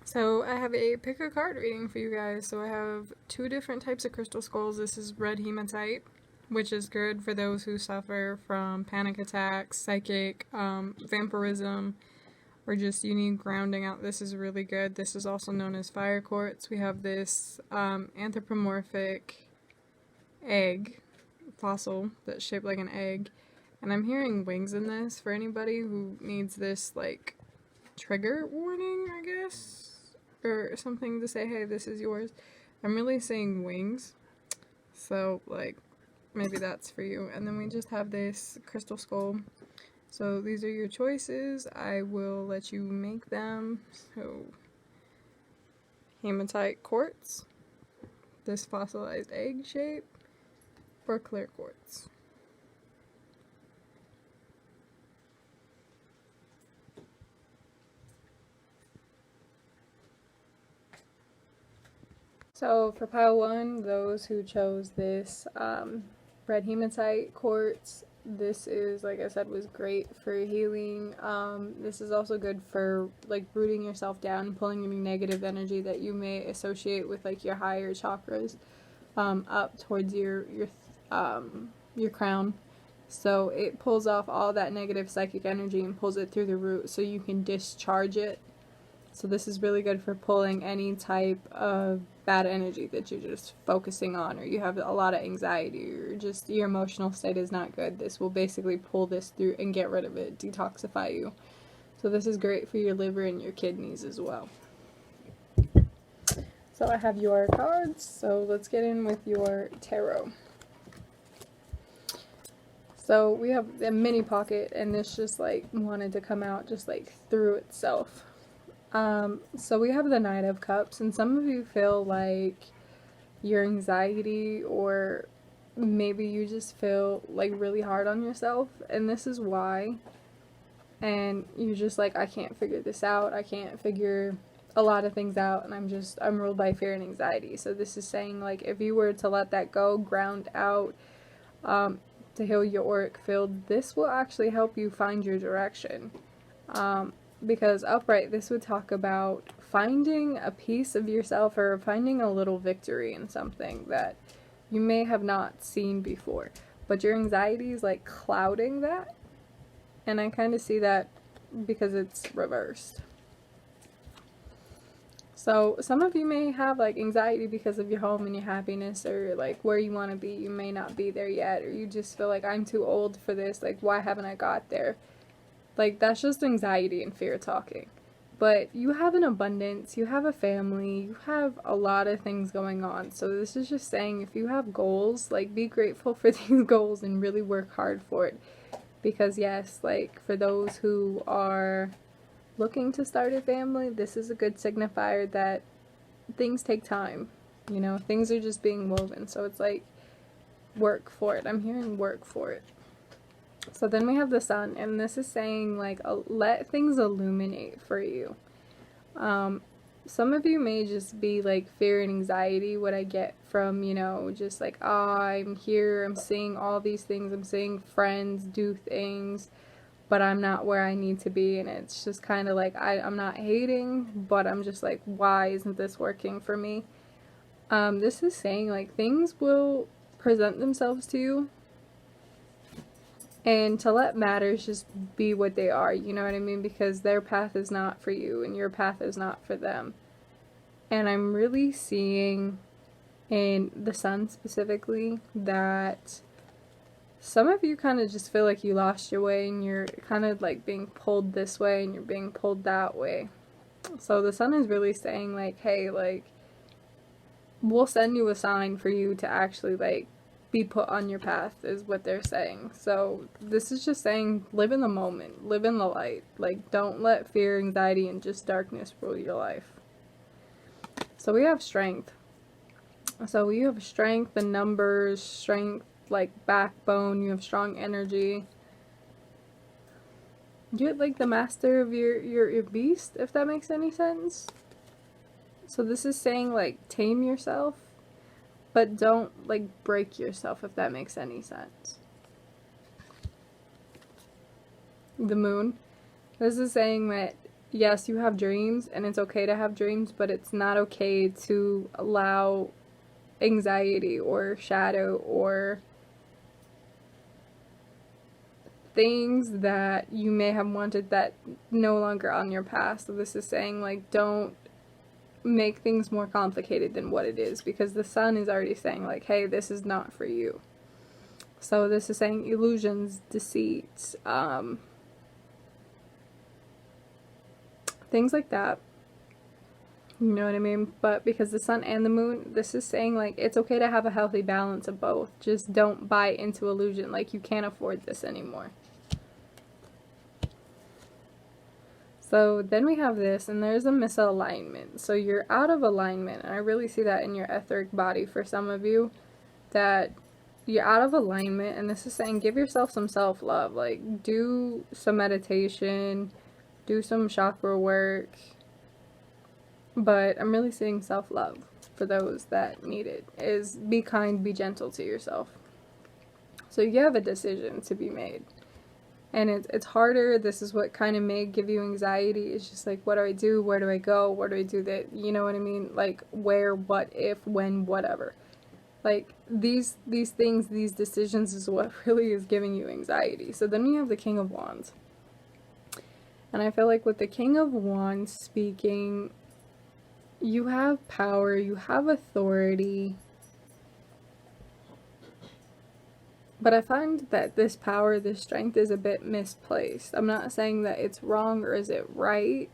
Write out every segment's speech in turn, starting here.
So I have a pick a card reading for you guys. So I have two different types of crystal skulls. This is red hematite, which is good for those who suffer from panic attacks, psychic, vampirism, or just you need grounding out. This is really good. This is also known as fire quartz. We have this anthropomorphic egg fossil that's shaped like an egg. And I'm hearing wings in this for anybody who needs this, like, trigger warning, I guess, or something to say, hey, this is yours. I'm really saying wings, so like maybe that's for you. And then we just have this crystal skull. So these are your choices. I will let you make them. So hematite quartz, this fossilized egg shape, or clear quartz. So for pile one, those who chose this red hematite quartz, this is, like I said, was great for healing. This is also good for like rooting yourself down, pulling any negative energy that you may associate with like your higher chakras up towards your crown. So it pulls off all that negative psychic energy and pulls it through the root so you can discharge it. So this is really good for pulling any type of bad energy that you're just focusing on, or you have a lot of anxiety, or just your emotional state is not good. This will basically pull this through and get rid of it, detoxify you. So this is great for your liver and your kidneys as well. So I have your cards, so let's get in with your tarot. So we have a mini pocket, and this just like wanted to come out just like through itself. So we have the Knight of Cups, and some of you feel like your anxiety, or maybe you just feel like really hard on yourself, and this is why. And you're just like, I can't figure this out, I can't figure a lot of things out, and I'm ruled by fear and anxiety. So this is saying, like, if you were to let that go, ground out, to heal your auric field, this will actually help you find your direction. Because upright, this would talk about finding a piece of yourself, or finding a little victory in something that you may have not seen before. But your anxiety is like clouding that. And I kind of see that because it's reversed. So some of you may have like anxiety because of your home and your happiness, or like where you want to be. You may not be there yet, or you just feel like, I'm too old for this. Like, why haven't I got there? Like, that's just anxiety and fear talking. But you have an abundance, you have a family, you have a lot of things going on. So this is just saying, if you have goals, like, be grateful for these goals and really work hard for it. Because yes, like, for those who are looking to start a family, this is a good signifier that things take time. You know, things are just being woven. So it's like, work for it. I'm hearing work for it. So then we have the Sun, and this is saying, like, let things illuminate for you. Some of you may just be, like, fear and anxiety, what I get from, you know, just like, I'm here, I'm seeing all these things, I'm seeing friends do things, but I'm not where I need to be, and it's just kind of like, I'm not hating, but I'm just like, why isn't this working for me? This is saying, like, things will present themselves to you, and to let matters just be what they are, you know what I mean? Because their path is not for you, and your path is not for them. And I'm really seeing, in the Sun specifically, that some of you kind of just feel like you lost your way, and you're kind of like being pulled this way, and you're being pulled that way. So the Sun is really saying, like, hey, like, we'll send you a sign for you to actually, like, be put on your path, is what they're saying. So this is just saying, live in the moment, live in the light. Like, don't let fear, anxiety, and just darkness rule your life. So we have strength. So you have strength, the numbers, strength, like backbone, you have strong energy. You're like the master of your beast, if that makes any sense. So this is saying, like, tame yourself, but don't, like, break yourself, if that makes any sense. The Moon. This is saying that yes, you have dreams, and it's okay to have dreams, but it's not okay to allow anxiety or shadow or things that you may have wanted that no longer on your path. So this is saying, like, don't make things more complicated than what it is, because the sun is already saying, like, hey, this is not for you. So this is saying illusions, deceit, things like that. You know what I mean? But because the sun and the moon, this is saying, like, it's okay to have a healthy balance of both. Just don't buy into illusion, like you can't afford this anymore. So then we have this, and there's a misalignment. So you're out of alignment, and I really see that in your etheric body for some of you, that you're out of alignment, and this is saying give yourself some self-love. Like, do some meditation, do some chakra work, but I'm really seeing self-love for those that need it, is be kind, be gentle to yourself. So you have a decision to be made. And it's harder. This is what kind of may give you anxiety. It's just like, what do I do? Where do I go? What do I do that? You know what I mean? Like, where, what, if, when, whatever. Like, these things, these decisions is what really is giving you anxiety. So then we have the King of Wands. And I feel like with the King of Wands speaking, you have power, you have authority. But I find that this power, this strength is a bit misplaced. I'm not saying that it's wrong or is it right.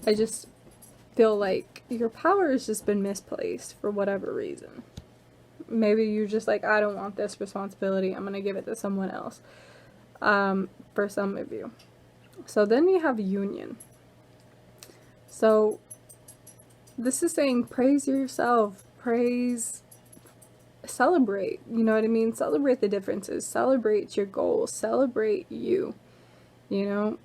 I just feel like your power has just been misplaced for whatever reason. Maybe you're just like, I don't want this responsibility, I'm going to give it to someone else. For some of you. So then we have union. So this is saying praise yourself, celebrate, you know what I mean? Celebrate the differences, celebrate your goals, celebrate you, you know?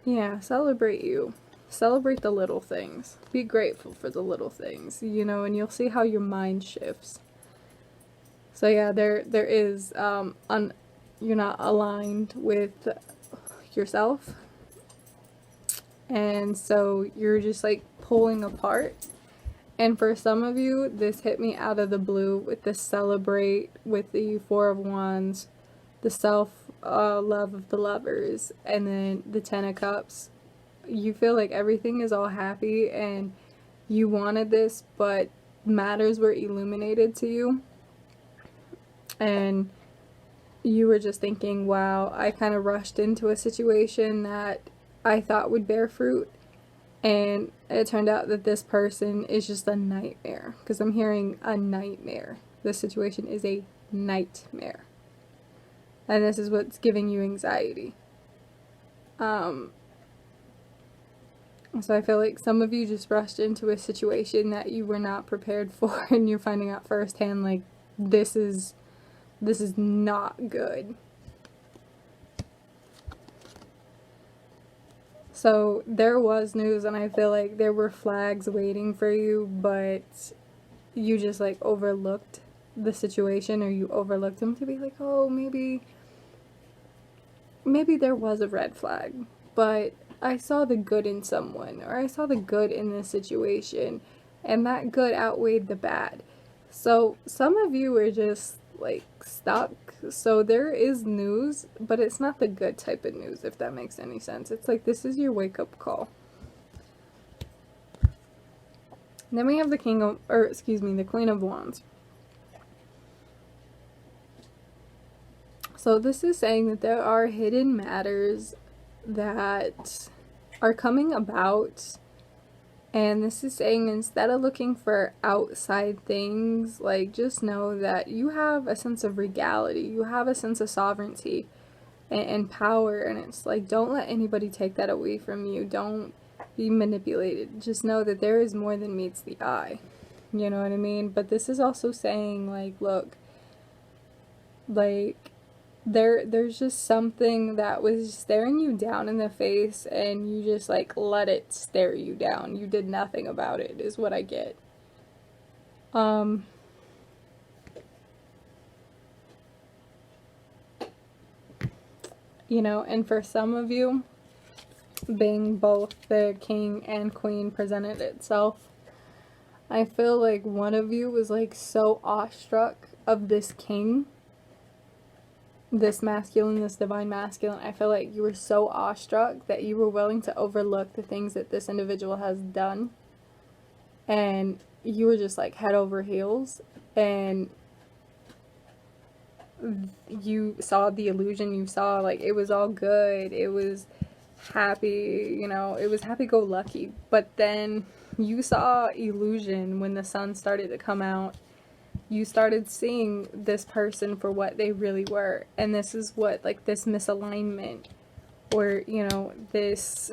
Yeah, celebrate you. Celebrate the little things. Be grateful for the little things, you know, and you'll see how your mind shifts. So yeah, there is, you're not aligned with yourself. And so you're just like pulling apart. And for some of you, this hit me out of the blue with the celebrate, with the Four of Wands, the self-love of the Lovers, and then the Ten of Cups. You feel like everything is all happy and you wanted this, but matters were illuminated to you. And you were just thinking, wow, I kind of rushed into a situation that I thought would bear fruit. And it turned out that this person is just a nightmare. Because I'm hearing a nightmare. This situation is a nightmare. And this is what's giving you anxiety. So I feel like some of you just rushed into a situation that you were not prepared for. And you're finding out firsthand, like, this is not good. So there was news, and I feel like there were flags waiting for you, but you just like overlooked the situation, or you overlooked them to be like, oh, maybe there was a red flag, but I saw the good in someone, or I saw the good in this situation, and that good outweighed the bad. So some of you are just like stuck. So there is news, but it's not the good type of news, if that makes any sense. It's like, this is your wake-up call. And then we have the Queen of Wands. So this is saying that there are hidden matters that are coming about. And this is saying, instead of looking for outside things, like, just know that you have a sense of regality, you have a sense of sovereignty and power, and it's like, don't let anybody take that away from you. Don't be manipulated. Just know that there is more than meets the eye. You know what I mean? But this is also saying, like, look, like, there's just something that was staring you down in the face, and you just like let it stare you down. You did nothing about it, is what I get. you know, and for some of you, being both the king and queen presented itself, I feel like one of you was like so awestruck of this king, this masculine, this divine masculine. I feel like you were so awestruck that you were willing to overlook the things that this individual has done, and you were just like head over heels, and you saw the illusion. You saw like it was all good, it was happy, you know, it was happy-go-lucky. But then you saw illusion when the sun started to come out. You started seeing this person for what they really were. And this is what, like, this misalignment, or, you know, this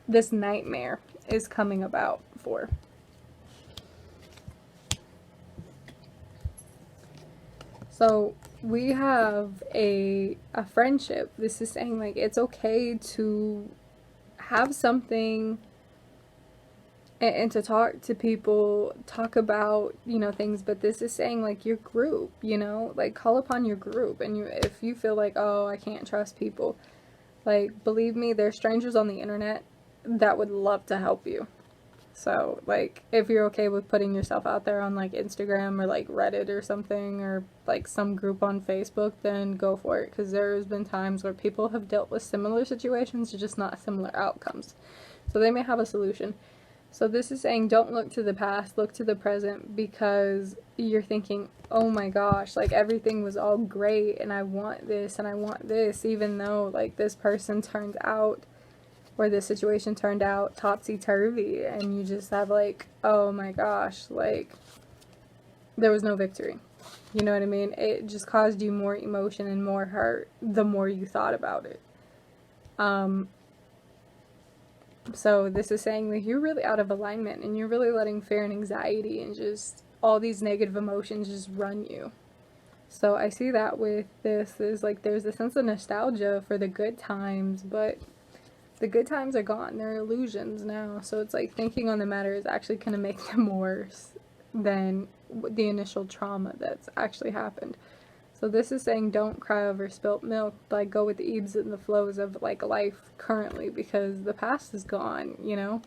nightmare is coming about for. So we have a friendship. This is saying like it's okay to have something and to talk to people, talk about, you know, things, but this is saying like your group, you know, like call upon your group. And if you feel like, oh, I can't trust people, like, believe me, there's strangers on the internet that would love to help you. So, like, if you're okay with putting yourself out there on, like, Instagram or, like, Reddit or something, or, like, some group on Facebook, then go for it. Because there's been times where people have dealt with similar situations, just not similar outcomes. So they may have a solution. So this is saying don't look to the past, look to the present, because you're thinking, oh my gosh, like, everything was all great, and I want this, and I want this, even though, like, this person turned out, where this situation turned out topsy-turvy, and you just have like, oh my gosh, like, there was no victory. You know what I mean? It just caused you more emotion and more hurt the more you thought about it. So this is saying that you're really out of alignment, and you're really letting fear and anxiety and just all these negative emotions just run you. So I see that with this is like there's a sense of nostalgia for the good times, but the good times are gone. They're illusions now. So it's like thinking on the matter is actually going to make them worse than the initial trauma that's actually happened. So this is saying don't cry over spilt milk. Like, go with the ebbs and the flows of, like, life currently, because the past is gone, you know?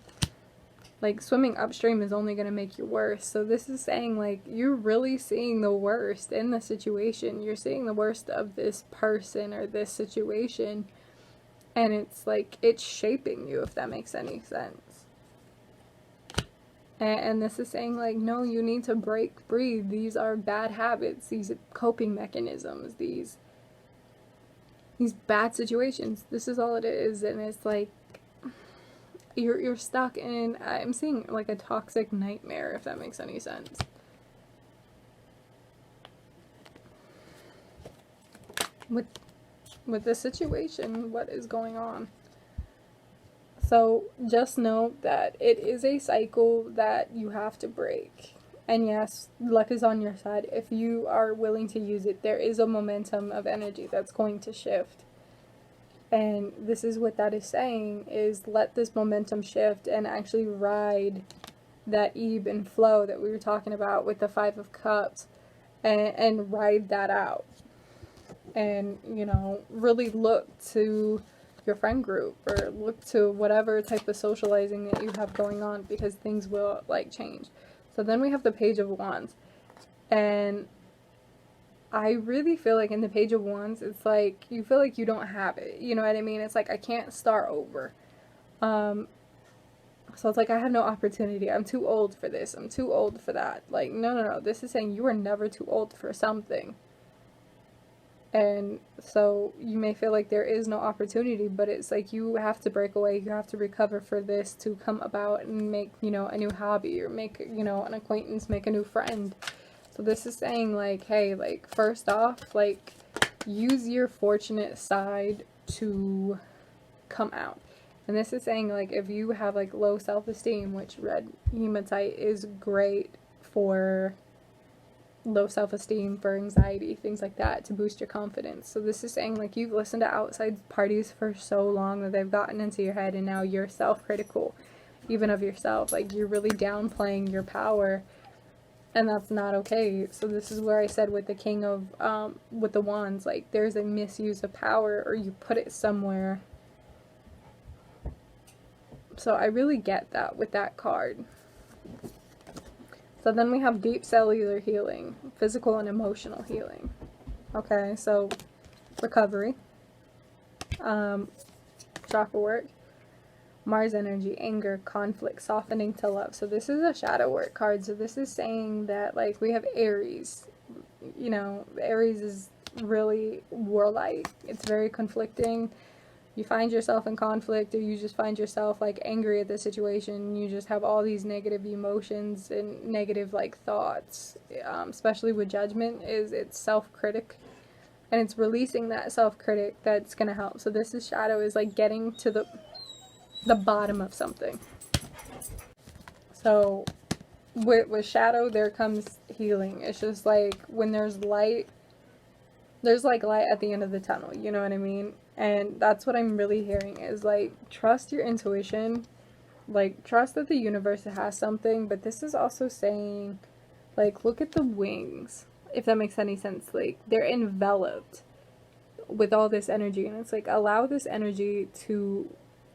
Like, swimming upstream is only going to make you worse. So this is saying, like, you're really seeing the worst in the situation. You're seeing the worst of this person or this situation. And it's like, it's shaping you, if that makes any sense. And this is saying, like, no, you need to break free. These are bad habits, these coping mechanisms, these bad situations. This is all it is. And it's like, you're stuck in, I'm seeing, like, a toxic nightmare, if that makes any sense. With this situation, what is going on. So just know that it is a cycle that you have to break. And yes, luck is on your side. If you are willing to use it, there is a momentum of energy that's going to shift. And this is what that is saying, is let this momentum shift and actually ride that ebb and flow that we were talking about with the 5 of Cups, and ride that out. And, you know, really look to your friend group, or look to whatever type of socializing that you have going on, because things will, like, change. So then we have the Page of Wands. And I really feel like in the Page of Wands, it's like, you feel like you don't have it. You know what I mean? It's like, I can't start over. So it's like, I have no opportunity. I'm too old for this. I'm too old for that. Like, no. This is saying you are never too old for something. And so you may feel like there is no opportunity, but it's like you have to break away, you have to recover for this to come about and make, you know, a new hobby, or make, you know, an acquaintance, make a new friend. So this is saying, like, hey, like, first off, like, use your fortunate side to come out. And this is saying, like, if you have, like, low self-esteem, which red hematite is great for low self-esteem, for anxiety, things like that, to boost your confidence. So this is saying, like, you've listened to outside parties for so long that they've gotten into your head, and now you're self-critical even of yourself. Like, you're really downplaying your power, And that's not okay. So this is where I said with the king of, with the wands, like there's a misuse of power, or you put it somewhere. So I really get that with that card. So then we have deep cellular healing, physical and emotional healing. Okay, so recovery, chakra work, Mars energy, anger, conflict, softening to love. So this is a shadow work card. So this is saying that, like, we have Aries. You know, Aries is really warlike. It's very conflicting. You find yourself in conflict, or you just find yourself like angry at the situation. You just have all these negative emotions and negative like thoughts, especially with judgment. Is it's self-critic, and it's releasing that self-critic that's gonna help. So this is shadow, is like getting to the bottom of something. So with shadow there comes healing. It's just like when there's light, there's like light at the end of the tunnel, you know what I mean? And that's what I'm really hearing, is like, trust your intuition, like trust that the universe has something. But this is also saying, like, look at the wings, if that makes any sense. Like, they're enveloped with all this energy, and it's like, allow this energy to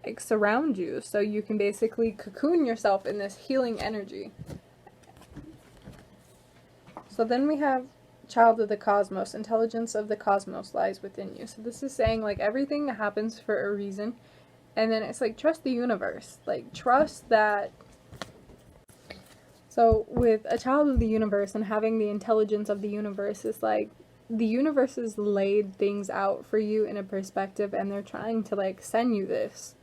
like surround you, so you can basically cocoon yourself in this healing energy. So then we have child of the cosmos, intelligence of the cosmos lies within you. So this is saying, like, everything happens for a reason. And then it's like, trust the universe, like trust that. So with a child of the universe and having the intelligence of the universe, it's like the universe has laid things out for you in a perspective, and they're trying to like send you this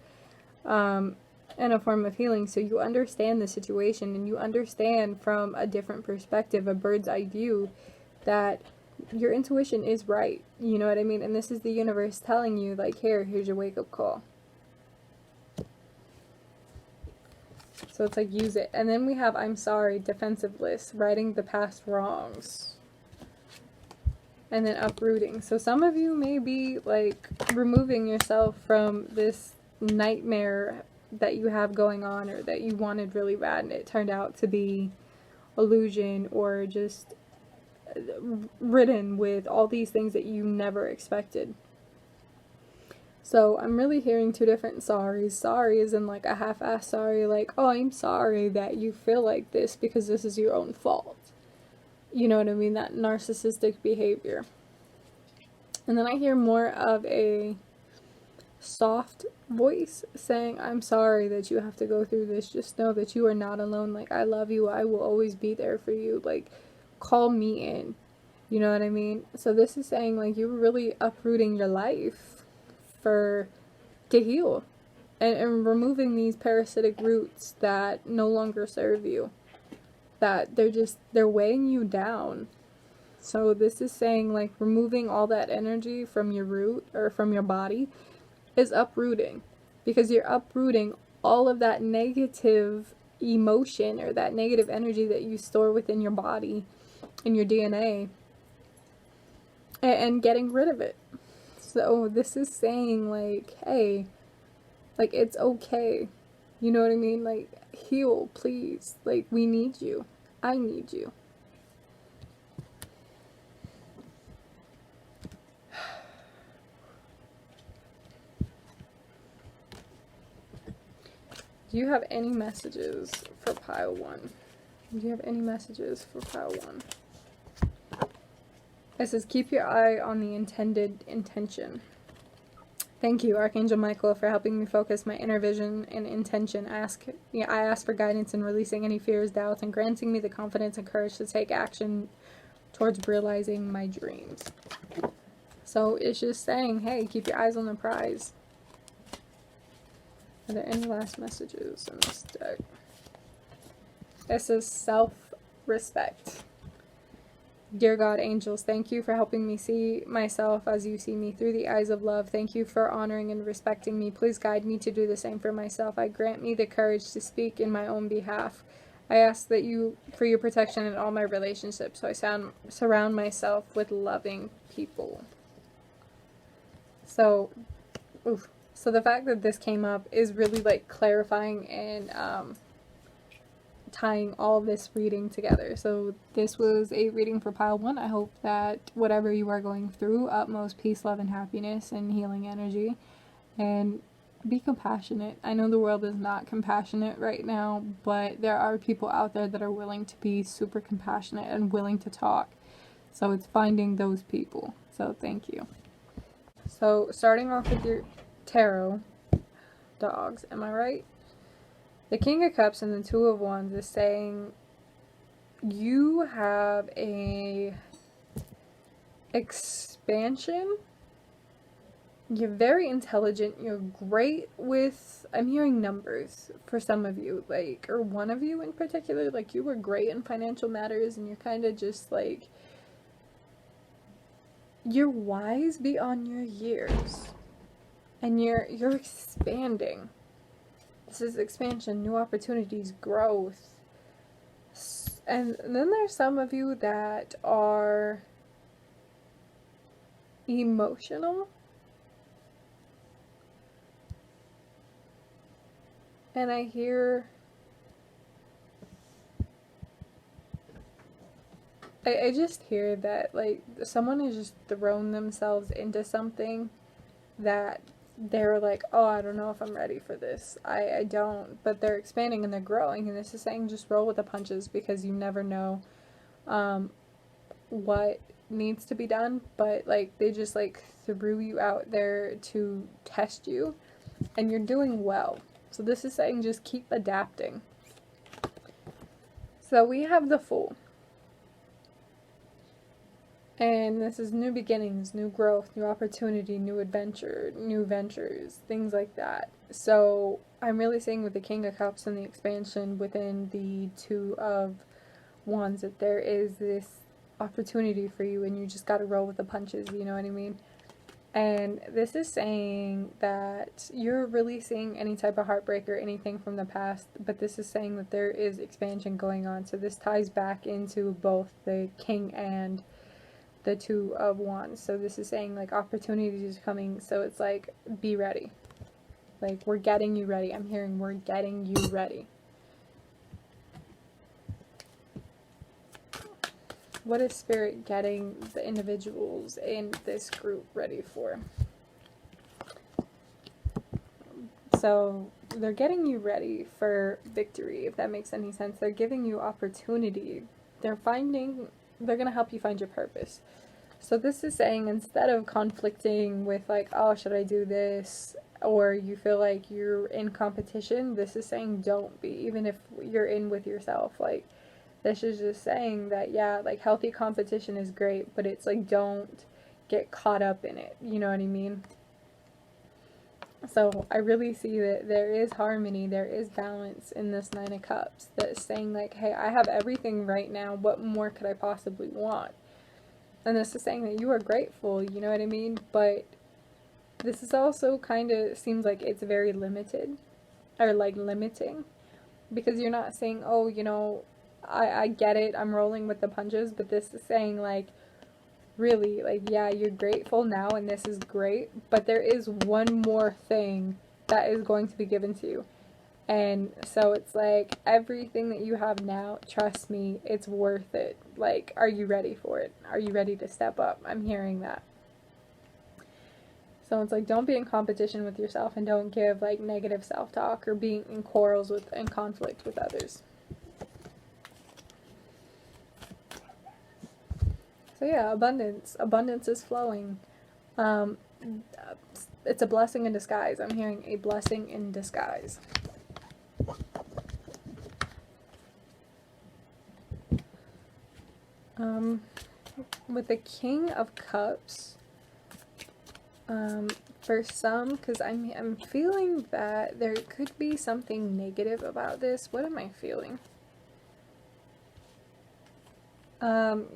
in a form of healing, so you understand the situation, and you understand from a different perspective, a bird's eye view, that your intuition is right, you know what I mean? And this is the universe telling you, like, here's your wake-up call. So it's like, use it. And then we have I'm sorry, defensive list, righting the past wrongs. And then uprooting. So some of you may be like removing yourself from this nightmare that you have going on, or that you wanted really bad and it turned out to be illusion, or just ridden with all these things that you never expected. So I'm really hearing two different sorries. Sorry is in like a half-assed sorry, like, oh, I'm sorry that you feel like this because this is your own fault. You know what I mean? That narcissistic behavior. And then I hear more of a soft voice saying, I'm sorry that you have to go through this. Just know that you are not alone. Like, I love you. I will always be there for you. Like, call me in. You know what I mean? So this is saying, like, you're really uprooting your life to heal, and removing these parasitic roots that no longer serve you, that they're weighing you down. So this is saying, like, removing all that energy from your root, or from your body, is uprooting, because you're uprooting all of that negative emotion, or that negative energy that you store within your body, in your DNA, and getting rid of it. So this is saying, like, hey, like, it's okay. You know what I mean? Like, heal, please. Like, we need you. I need you. Do you have any messages for pile 1? Do you have any messages for pile 1? It says, keep your eye on the intended intention. Thank you, Archangel Michael, for helping me focus my inner vision and intention. I ask for guidance in releasing any fears, doubts, and granting me the confidence and courage to take action towards realizing my dreams. So it's just saying, hey, keep your eyes on the prize. Are there any last messages in this deck? It says self-respect. Dear God, angels, thank you for helping me see myself as you see me, through the eyes of love. Thank you for honoring and respecting me. Please guide me to do the same for myself. I grant me the courage to speak in my own behalf. I ask that you, for your protection in all my relationships, so I surround myself with loving people. So, so the fact that this came up is really like clarifying and tying all this reading together. So this was a reading for pile 1. I hope that whatever you are going through, utmost peace, love, and happiness, and healing energy. And be compassionate. I know the world is not compassionate right now, but there are people out there that are willing to be super compassionate and willing to talk. So it's finding those people. So thank you. So starting off with your tarot dogs, am I right? The King of Cups and the Two of Wands is saying you have a expansion. You're very intelligent. You're great with, I'm hearing numbers for some of you, like, or one of you in particular. Like, you were great in financial matters, and you're kind of just like, you're wise beyond your years, and you're expanding. This is expansion, new opportunities, growth. And then there's some of you that are emotional. And I hear, I just hear that, like, someone has just thrown themselves into something that they're like, oh, I don't know if I'm ready for this. I don't. But they're expanding and they're growing. And this is saying just roll with the punches, because you never know what needs to be done. But, like, they just, like, threw you out there to test you. And you're doing well. So this is saying just keep adapting. So we have the Fool. And this is new beginnings, new growth, new opportunity, new adventure, new ventures, things like that. So I'm really seeing with the King of Cups and the expansion within the Two of Wands that there is this opportunity for you, and you just got to roll with the punches, you know what I mean? And this is saying that you're releasing any type of heartbreak or anything from the past, but this is saying that there is expansion going on. So this ties back into both the King and the Two of Wands. So this is saying, like, opportunities are coming. So it's like, be ready. Like, we're getting you ready. I'm hearing we're getting you ready. What is Spirit getting the individuals in this group ready for? So they're getting you ready for victory, if that makes any sense. They're giving you opportunity. They're going to help you find your purpose. So this is saying, instead of conflicting with, like, oh, should I do this? Or you feel like you're in competition, this is saying don't be, even if you're in with yourself. Like, this is just saying that, yeah, like, healthy competition is great, but it's like, don't get caught up in it. You know what I mean? So I really see that there is harmony, there is balance in this Nine of Cups. That's saying, like, hey, I have everything right now. What more could I possibly want? And this is saying that you are grateful, you know what I mean? But this is also kind of seems like it's very limited, or like limiting, because you're not saying, oh, you know, I get it, I'm rolling with the punches, but this is saying, like, really, like, yeah, you're grateful now and this is great, but there is one more thing that is going to be given to you. And so it's like, everything that you have now, trust me, it's worth it. Like, are you ready for it? Are you ready to step up? I'm hearing that. So it's like, don't be in competition with yourself, and don't give, like, negative self-talk or being in quarrels with and conflict with others. So yeah, abundance. Abundance is flowing. It's a blessing in disguise. I'm hearing a blessing in disguise. With the King of Cups, for some, because I'm feeling that there could be something negative about this. What am I feeling?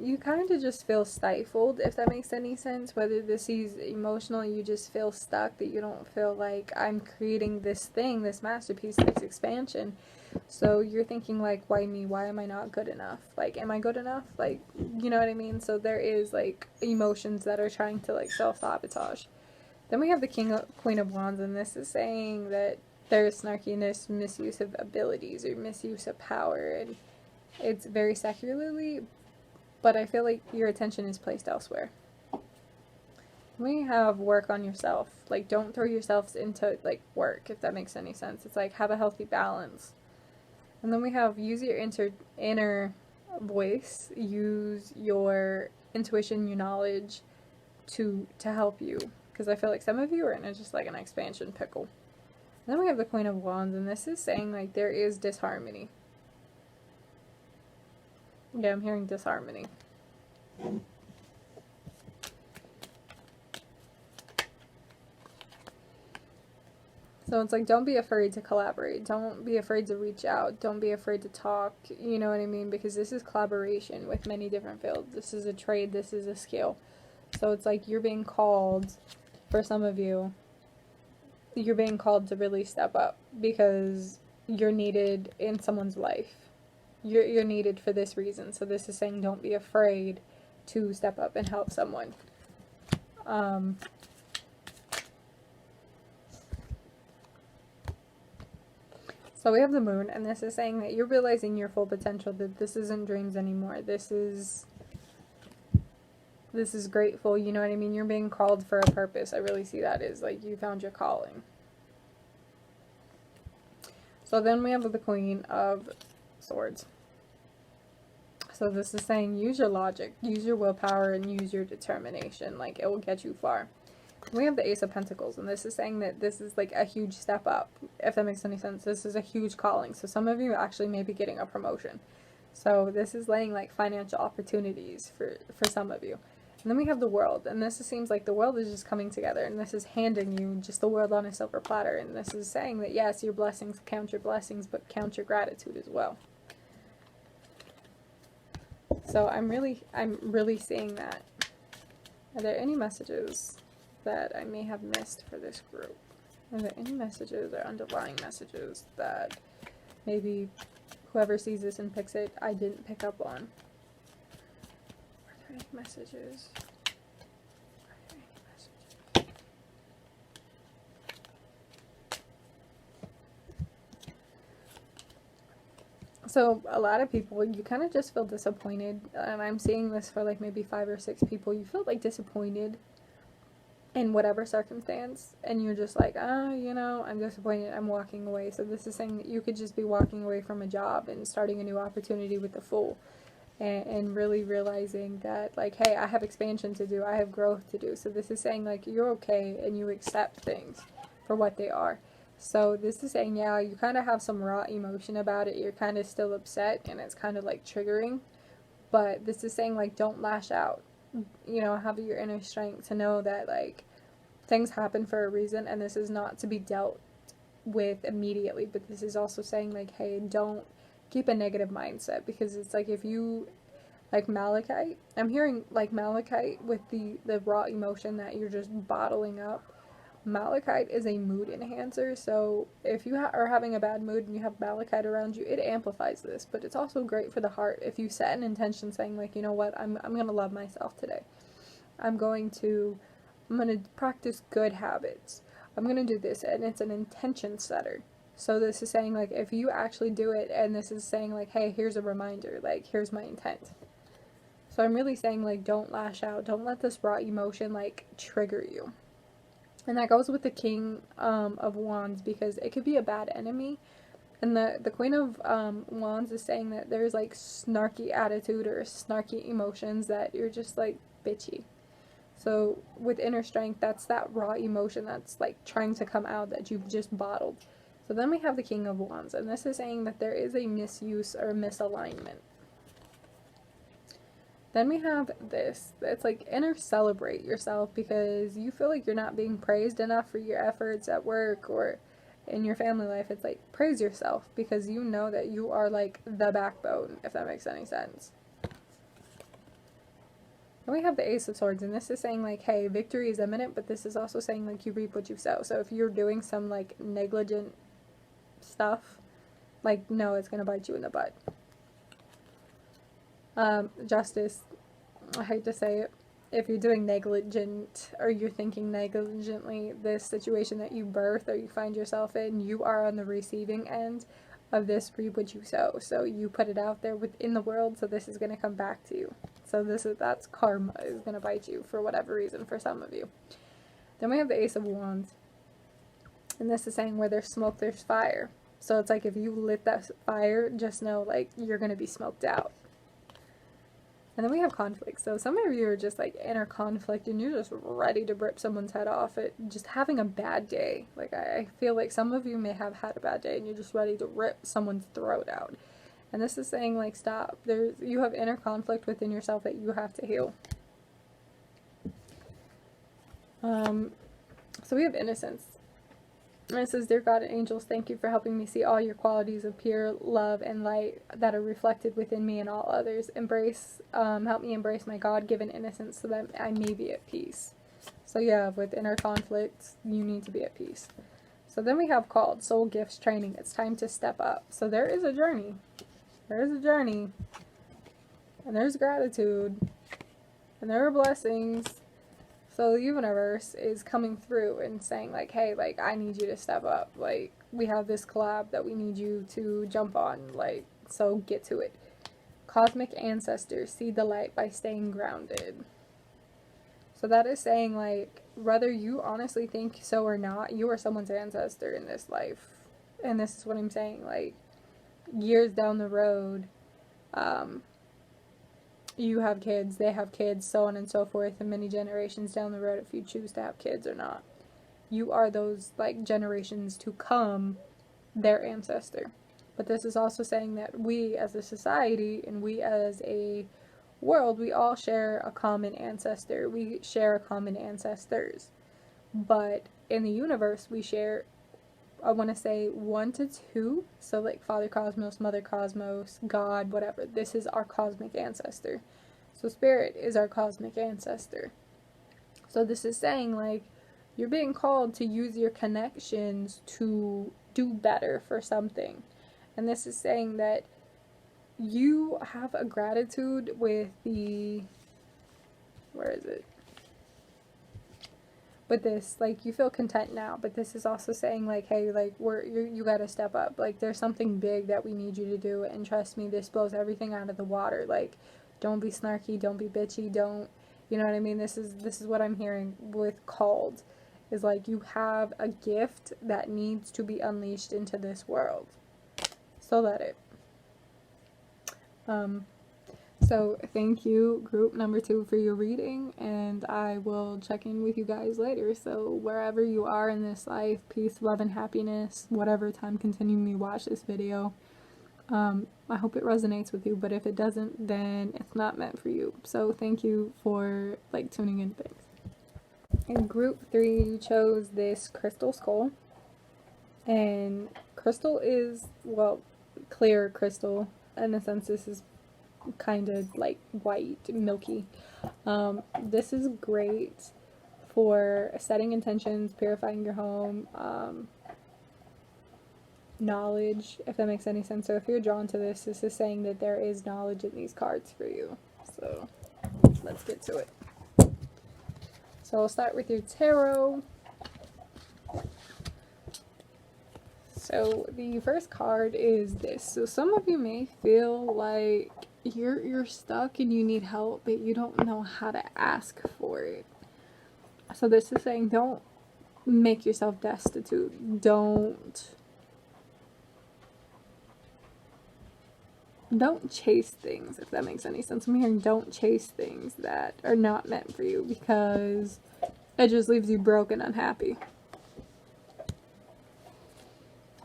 You kind of just feel stifled, if that makes any sense. Whether this is emotional, you just feel stuck, that you don't feel like, I'm creating this thing, this masterpiece, this expansion. So you're thinking, like, why me? Why am I not good enough? Like, am I good enough? Like, you know what I mean? So there is, like, emotions that are trying to, like, self-sabotage. Then we have the Queen of Wands, and this is saying that there's snarkiness, misuse of abilities, or misuse of power, and it's very secularly, but I feel like your attention is placed elsewhere. We have work on yourself. Like, don't throw yourselves into, like, work, if that makes any sense. It's like, have a healthy balance. And then we have use your inner voice, use your intuition, your knowledge to help you. Because I feel like some of you are in just like an expansion pickle. And then we have the Queen of Wands, and this is saying like there is disharmony. Yeah, I'm hearing disharmony. So it's like, don't be afraid to collaborate. Don't be afraid to reach out. Don't be afraid to talk. You know what I mean? Because this is collaboration with many different fields. This is a trade. This is a skill. So it's like you're being called, for some of you, you're being called to really step up because you're needed in someone's life. You're needed for this reason. So this is saying don't be afraid to step up and help someone. So we have the moon, and this is saying that you're realizing your full potential, that this isn't dreams anymore. This is grateful, you know what I mean? You're being called for a purpose. I really see that as like you found your calling. So then we have the Queen of Swords. So this is saying use your logic, use your willpower, and use your determination. Like, it will get you far. We have the Ace of Pentacles, and this is saying that this is like a huge step up, if that makes any sense. This is a huge calling. So some of you actually may be getting a promotion. So this is laying like financial opportunities for some of you. And then we have the World, and this seems like the world is just coming together, and this is handing you just the world on a silver platter. And this is saying that yes, your blessings count your blessings, but count your gratitude as well. So I'm really seeing that. Are there any messages that I may have missed for this group? Are there any messages or underlying messages that maybe whoever sees this and picks it, I didn't pick up on? Are there any messages? So a lot of people, you kind of just feel disappointed, and I'm seeing this for like maybe 5 or 6 people. You feel like disappointed in whatever circumstance, and you're just like, you know, I'm disappointed, I'm walking away. So this is saying that you could just be walking away from a job and starting a new opportunity with the Fool, and really realizing that like, hey, I have expansion to do, I have growth to do. So this is saying like you're okay and you accept things for what they are. So this is saying, yeah, you kind of have some raw emotion about it, you're kind of still upset, and it's kind of like triggering, but this is saying like don't lash out. You know, have your inner strength to know that like things happen for a reason, and this is not to be dealt with immediately. But this is also saying like, hey, don't keep a negative mindset, because it's like if you like Malachite, I'm hearing like Malachite with the raw emotion that you're just bottling up. Malachite is a mood enhancer, so if you are having a bad mood and you have Malachite around you, it amplifies this. But it's also great for the heart if you set an intention saying like, you know what, I'm gonna love myself today. I'm gonna practice good habits. I'm gonna do this, and it's an intention setter. So this is saying like if you actually do it, and this is saying like, hey, here's a reminder, like here's my intent. So I'm really saying like don't lash out, don't let this raw emotion like trigger you. And that goes with the King of Wands, because it could be a bad enemy. And the Queen of Wands is saying that there's like snarky attitude or snarky emotions that you're just like bitchy. So with inner strength, that's that raw emotion that's like trying to come out that you've just bottled. So then we have the King of Wands, and this is saying that there is a misuse or misalignment. Then we have this. It's like inner celebrate yourself, because you feel like you're not being praised enough for your efforts at work or in your family life. It's like praise yourself, because you know that you are like the backbone, if that makes any sense. Then we have the Ace of Swords, and this is saying like, hey, victory is imminent, but this is also saying like you reap what you sow. So if you're doing some like negligent stuff, like, no, it's gonna bite you in the butt. Justice, I hate to say it, if you're doing negligent or you're thinking negligently, this situation that you birth or you find yourself in, you are on the receiving end of this reap what you sow. So you put it out there within the world, so this is going to come back to you. So that's karma is going to bite you for whatever reason for some of you. Then we have the Ace of Wands. And this is saying where there's smoke, there's fire. So it's like if you lit that fire, just know like you're going to be smoked out. And then we have conflict. So some of you are just like inner conflict and you're just ready to rip someone's head off at just having a bad day. Like I feel like some of you may have had a bad day and you're just ready to rip someone's throat out. And this is saying like stop. You have inner conflict within yourself that you have to heal. So we have innocence. And it says, Dear God and angels, thank you for helping me see all your qualities of pure love and light that are reflected within me and all others. Help me embrace my God-given innocence so that I may be at peace. So yeah, with inner conflicts, you need to be at peace. So then we have called soul gifts training. It's time to step up. So there is a journey. There is a journey. And there's gratitude. And there are blessings. So the universe is coming through and saying like, hey, like I need you to step up. Like we have this collab that we need you to jump on. Like, so get to it. Cosmic ancestors see the light by staying grounded. So that is saying like, whether you honestly think so or not, you are someone's ancestor in this life. And this is what I'm saying, like years down the road, you have kids, they have kids, so on and so forth, and many generations down the road if you choose to have kids or not. You are those, like, generations to come, their ancestor. But this is also saying that we as a society and we as a world, we all share a common ancestor. We share common ancestors. But in the universe, we share, I want to say 1 to 2. So like Father Cosmos, Mother Cosmos, God, whatever. This is our cosmic ancestor. So Spirit is our cosmic ancestor. So this is saying like you're being called to use your connections to do better for something. And this is saying that you have a gratitude with the, where is it? With this, like, you feel content now, but this is also saying, like, hey, like, you gotta step up. Like, there's something big that we need you to do, and trust me, this blows everything out of the water. Like, don't be snarky, don't be bitchy, don't, you know what I mean? This is what I'm hearing with called, is, like, you have a gift that needs to be unleashed into this world. So let it. So thank you, group number 2, for your reading, and I will check in with you guys later. So wherever you are in this life, peace, love, and happiness, whatever time continuing you watch this video. I hope it resonates with you, but if it doesn't, then it's not meant for you. So thank you for, like, tuning in. Thanks. In group 3, you chose this crystal skull, and crystal is, well, clear crystal. In a sense, this is kind of like white, milky. This is great for setting intentions, purifying your home, knowledge, if that makes any sense. So if you're drawn to this, this is saying that there is knowledge in these cards for you. So let's get to it. So I'll start with your tarot. So the first card is this. So some of you may feel like you're stuck and you need help, but you don't know how to ask for it. So this is saying don't make yourself destitute. Don't chase things, if that makes any sense. I'm hearing don't chase things that are not meant for you, because it just leaves you broke and unhappy.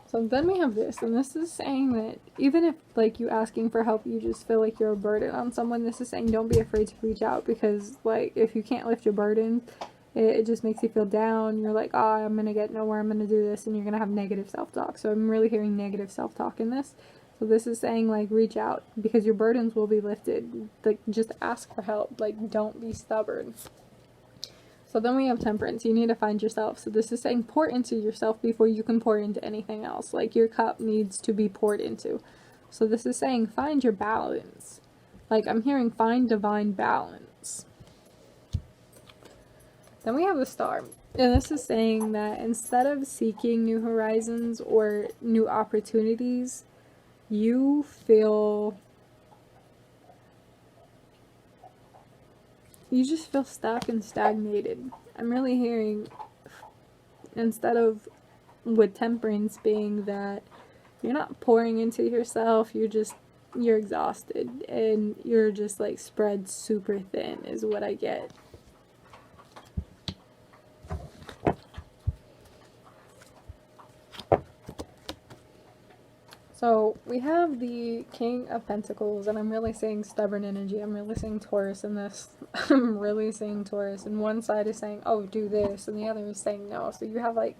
So then we have this, and this is saying that even if, like, you asking for help, you just feel like you're a burden on someone, this is saying don't be afraid to reach out, because, like, if you can't lift your burden, it just makes you feel down. You're like, oh, I'm going to get nowhere, I'm going to do this, and you're going to have negative self-talk. So I'm really hearing negative self-talk in this. So this is saying, like, reach out, because your burdens will be lifted. Like, just ask for help. Like, don't be stubborn. So then we have Temperance. You need to find yourself. So this is saying pour into yourself before you can pour into anything else. Like, your cup needs to be poured into. So this is saying find your balance. Like, I'm hearing find divine balance. Then we have the Star. And this is saying that instead of seeking new horizons or new opportunities, you just feel stuck and stagnated. I'm really hearing, instead of with Temperance being that you're not pouring into yourself, you're exhausted and you're just like spread super thin is what I get. So we have the King of Pentacles, and I'm really seeing stubborn energy. I'm really seeing Taurus in this. I'm really seeing Taurus, and one side is saying, oh, do this, and the other is saying no. So you have like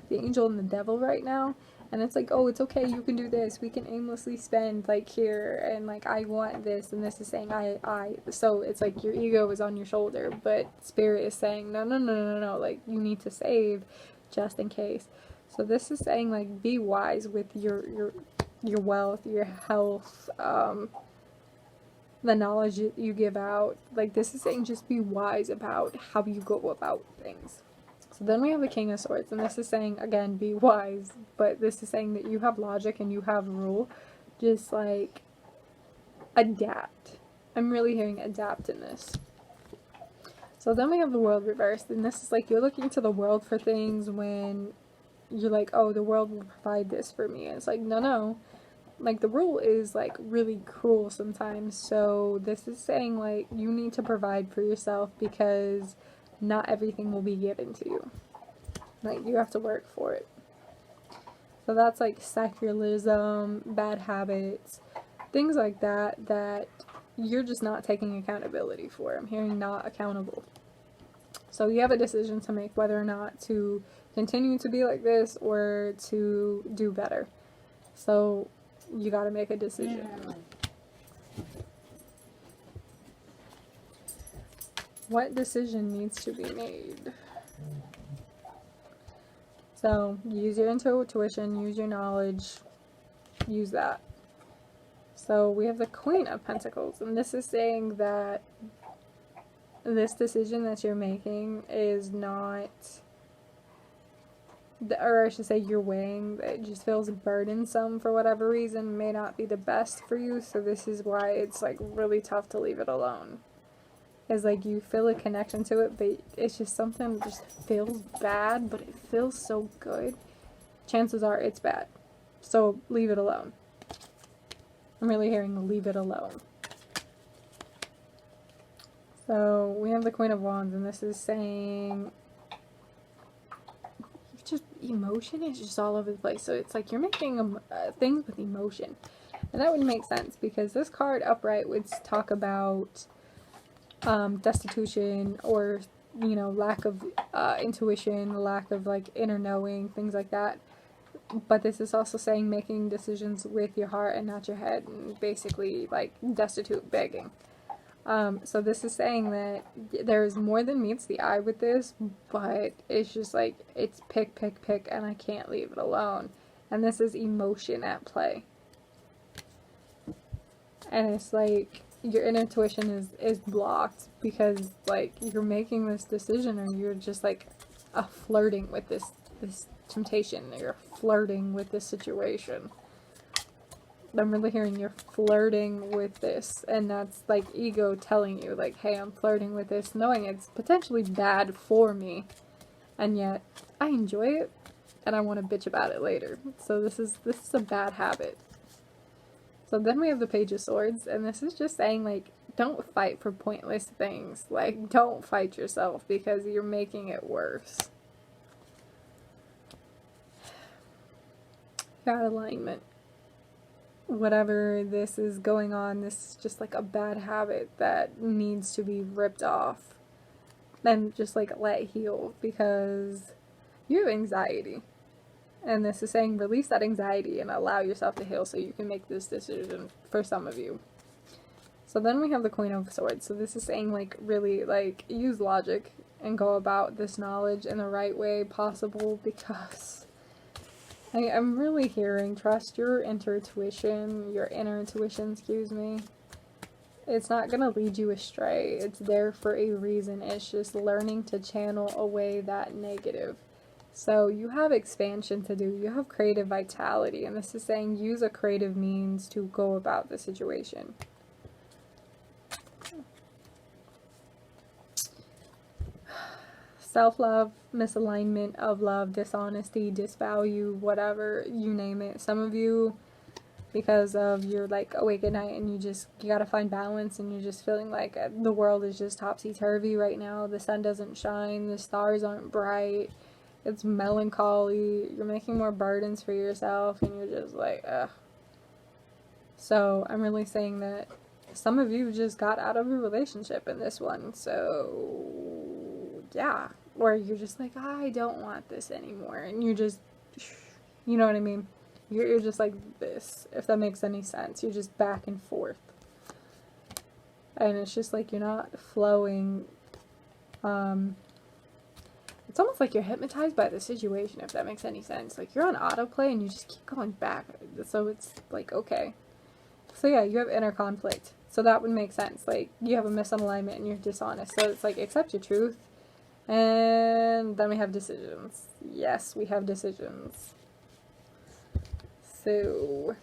the angel and the devil right now, and it's like, oh, it's okay, you can do this. We can aimlessly spend like here, and like I want this, and this is saying I. So it's like your ego is on your shoulder, but spirit is saying no. Like you need to save, just in case. So this is saying like be wise with your wealth, your health, the knowledge that you give out. Like this is saying just be wise about how you go about things. So then we have the King of Swords, and this is saying again be wise, but this is saying that you have logic and you have rule. Just like adapt. I'm really hearing adapt in this. So then we have the World reversed, and this is like you're looking to the world for things when you're like, oh, the world will provide this for me. And it's like, no. Like, the world is, like, really cruel sometimes. So this is saying, like, you need to provide for yourself because not everything will be given to you. Like, you have to work for it. So that's, like, secularism, bad habits, things like that, that you're just not taking accountability for. I'm hearing not accountable. So you have a decision to make whether or not to continue to be like this or to do better. So you got to make a decision. What decision needs to be made? So use your intuition, use your knowledge, use that. So we have the Queen of Pentacles, and this is saying that this decision that you're making is not, or I should say you're weighing, it just feels burdensome for whatever reason, may not be the best for you, so this is why it's like really tough to leave it alone. It's like you feel a connection to it, but it's just something that just feels bad, but it feels so good. Chances are it's bad. So leave it alone. I'm really hearing leave it alone. So we have the Queen of Wands, and this is saying just emotion is just all over the place. So it's like you're making things with emotion, and that would make sense because this card upright would talk about destitution or lack of intuition, lack of like inner knowing, things like that. But this is also saying making decisions with your heart and not your head, and basically like destitute, begging. So this is saying that there's more than meets the eye with this, but it's just like, it's pick, and I can't leave it alone. And this is emotion at play. And it's like, your intuition is blocked because, like, you're making this decision, or you're just, like, flirting with this temptation. You're flirting with this situation. I'm really hearing you're flirting with this, and that's like ego telling you like, hey, I'm flirting with this, knowing it's potentially bad for me, and yet I enjoy it and I want to bitch about it later. So this is a bad habit. So then we have the Page of Swords, and this is just saying like, don't fight for pointless things. Like, don't fight yourself because you're making it worse. Got alignment. Whatever this is going on, this is just like a bad habit that needs to be ripped off and just like let heal, because you have anxiety, and this is saying release that anxiety and allow yourself to heal so you can make this decision for some of you. So then we have the Queen of Swords. So this is saying like really like use logic and go about this knowledge in the right way possible, because I'm really hearing trust your inner intuition, excuse me. It's not going to lead you astray. It's there for a reason. It's just learning to channel away that negative. So you have expansion to do. You have creative vitality. And this is saying use a creative means to go about the situation. Self-love, misalignment of love, dishonesty, disvalue, whatever, you name it. Some of you, because of you're like awake at night and you gotta find balance, and you're just feeling like the world is just topsy-turvy right now. The sun doesn't shine, the stars aren't bright, it's melancholy, you're making more burdens for yourself, and you're just like, ugh. So I'm really saying that some of you just got out of a relationship in this one. So yeah, or you're just like, I don't want this anymore, and you're just, you know what I mean, you're just like this, if that makes any sense. You're just back and forth, and it's just like you're not flowing. It's almost like you're hypnotized by the situation, if that makes any sense. Like you're on autoplay and you just keep going back, so it's like, okay. So yeah, you have inner conflict, so that would make sense. Like you have a misalignment and you're dishonest, so it's like accept your truth. And then we have decisions. Yes, we have decisions. So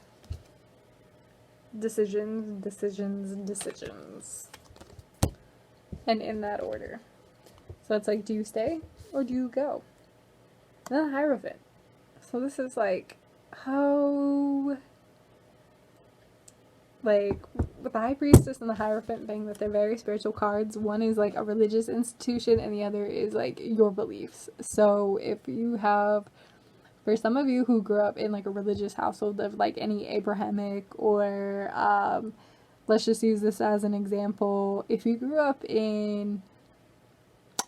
decisions, and in that order. So it's like, do you stay or do you go? And the Hierophant. So this is like how, like with the High Priestess and the Hierophant being that they're very spiritual cards. One is like a religious institution and the other is like your beliefs. So if you have, for some of you who grew up in like a religious household of like any Abrahamic or let's just use this as an example. If you grew up in,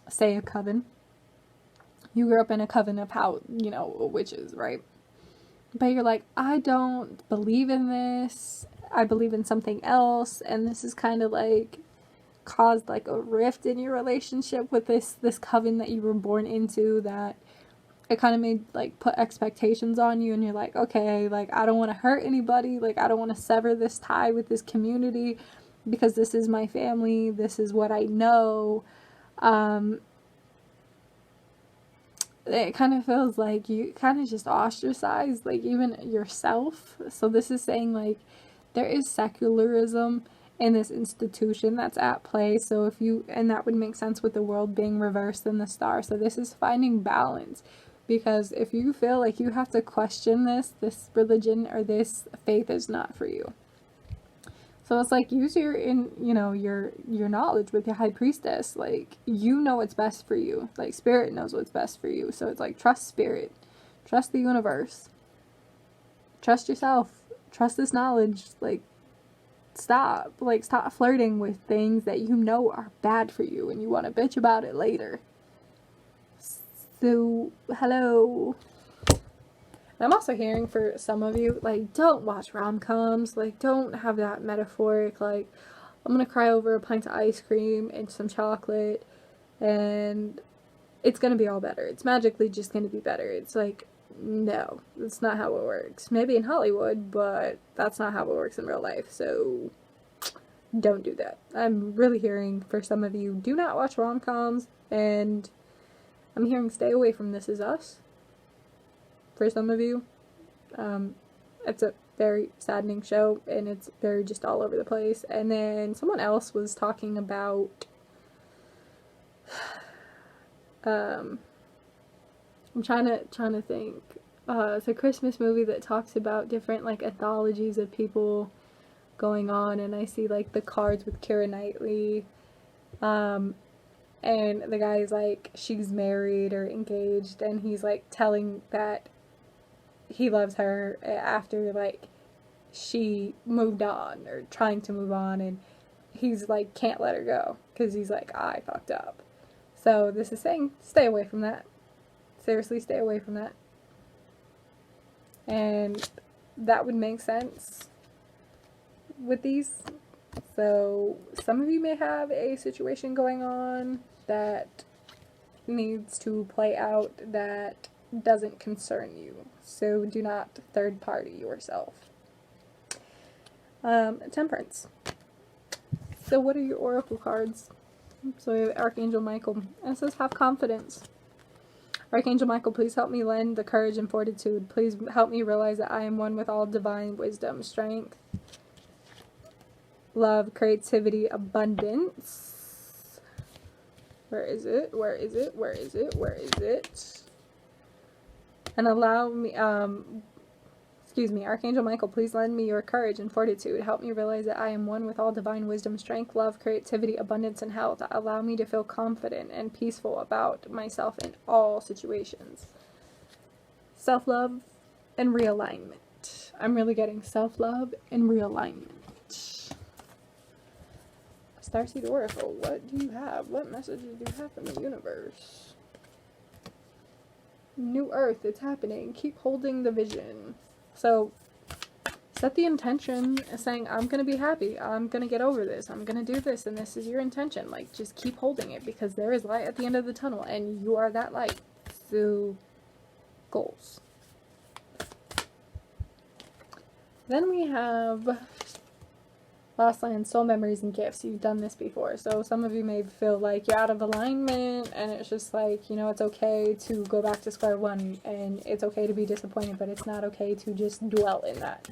say, a coven, you grew up in a coven of how, you know, witches, right? But you're like, I don't believe in this, I believe in something else, and this is kind of like caused like a rift in your relationship with this coven that you were born into, that it kind of made like put expectations on you, and you're like, okay, like I don't want to hurt anybody, like I don't want to sever this tie with this community because this is my family, this is what I know. It kind of feels like you kind of just ostracized, like even yourself. So this is saying like there is secularism in this institution that's at play. So if you, and that would make sense with the world being reversed in the star. So this is finding balance, because if you feel like you have to question this religion or this faith is not for you. So it's like use your knowledge with your High Priestess. Like you know what's best for you. Like spirit knows what's best for you. So it's like trust spirit, trust the universe, trust yourself, trust this knowledge. Like stop flirting with things that you know are bad for you and you want to bitch about it later. So hello. I'm also hearing for some of you, like, don't watch rom-coms, like, don't have that metaphoric, like, I'm gonna cry over a pint of ice cream and some chocolate, and it's gonna be all better. It's magically just gonna be better. It's like, no, that's not how it works. Maybe in Hollywood, but that's not how it works in real life, so don't do that. I'm really hearing for some of you, do not watch rom-coms, and I'm hearing stay away from This Is Us. For some of you, it's a very saddening show, and it's very just all over the place. And then someone else was talking about, I'm trying to think. It's a Christmas movie that talks about different like anthologies of people going on, and I see like the cards with Keira Knightley, and the guy's like, she's married or engaged, and he's like telling that he loves her after like she moved on or trying to move on, and he's like can't let her go because he's like, I fucked up. So this is saying stay away from that. Seriously, stay away from that. And that would make sense with these. So some of you may have a situation going on that needs to play out that doesn't concern you. So do not third party yourself. Temperance. So what are your oracle cards? So we have Archangel Michael. And it says, have confidence. Archangel Michael, please help me lend the courage and fortitude. Please help me realize that I am one with all divine wisdom, strength, love, creativity, abundance. Where is it? Where is it? Where is it? Where is it? And allow me, Archangel Michael, please lend me your courage and fortitude. Help me realize that I am one with all divine wisdom, strength, love, creativity, abundance, and health. Allow me to feel confident and peaceful about myself in all situations. Self-love and realignment. I'm really getting self-love and realignment. Starseed Oracle, what do you have? What messages do you have from the universe? New Earth, it's happening. Keep holding the vision. So, set the intention saying, I'm going to be happy. I'm going to get over this. I'm going to do this. And this is your intention. Like, just keep holding it because there is light at the end of the tunnel. And you are that light. So, goals. Then we have Lost Land, Soul Memories, and Gifts. You've done this before. So some of you may feel like you're out of alignment and it's just like, you know, it's okay to go back to square one and it's okay to be disappointed, but it's not okay to just dwell in that.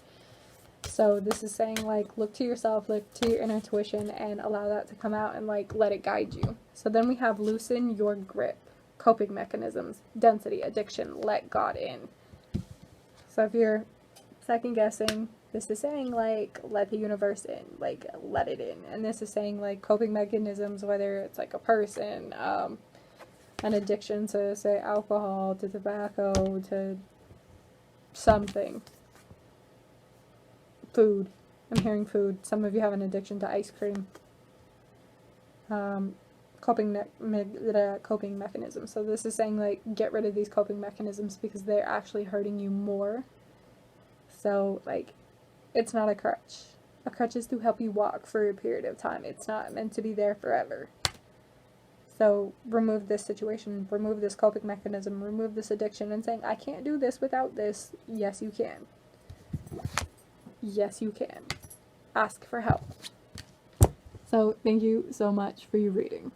So this is saying like, look to yourself, look to your inner intuition and allow that to come out and like, let it guide you. So then we have loosen your grip, coping mechanisms, density, addiction, let God in. So if you're second guessing, this is saying, like, let the universe in, like, let it in. And this is saying, like, coping mechanisms, whether it's, like, a person, an addiction to, say, alcohol, to tobacco, to something. Food. I'm hearing food. Some of you have an addiction to ice cream. Coping mechanisms. So this is saying, like, get rid of these coping mechanisms because they're actually hurting you more. So, like, it's not a crutch. A crutch is to help you walk for a period of time. It's not meant to be there forever. So remove this situation, remove this coping mechanism, remove this addiction and saying, I can't do this without this. Yes, you can. Yes, you can. Ask for help. So thank you so much for your reading.